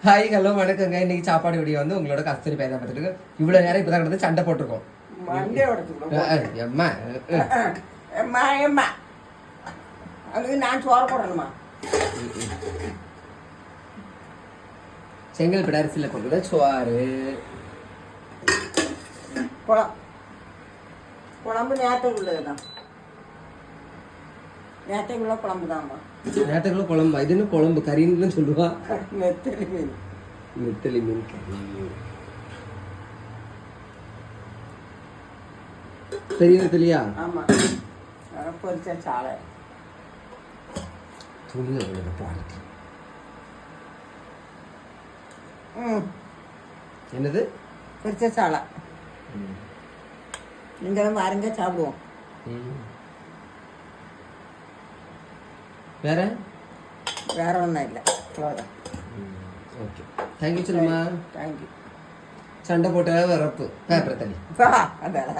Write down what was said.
Hi hello வணக்கங்க. இன்னைக்கு சாப்பாடு வீடியோ வந்து உங்களோட கஸ்தூரி பேர் தான் பார்த்துட்டு இவ்வளோ நேரம் இப்போ தான் கிடந்து சண்டை போட்டிருக்கோம். எம்மா எம்மா எம்மா அதுக்கு நான் சோறு போடணுமா? செங்கல்பட்டு அரிசியில் போட்டு சோறு குழம்பு நேரத்துக்கு உள்ளதுதான். நேரத்துக்குள்ள குழம்பு தான்மா. நேரத்துக்குள்ள குழம்பா? இது என்ன குழம்பு? கறின்னு சொல்லுவா. நெத்தலி மீன். நெத்தலி மீன் கறி. பெரிய நெத்தலியா? ஆமா, பொரிச்ச சாலை துணியை பாருங்க. என்னது? பொரிச்ச சாலை. நீங்களும் பாருங்க, சாப்பிடுவோம். வேற வேற ஒன்றும் இல்லை, அவ்வளோதான். ஓகே, தேங்க்யூ சொல்லுமா. தேங்க்யூ. சண்டை போட்ட வரப்பு பேப்பர் தண்ணி. அதான்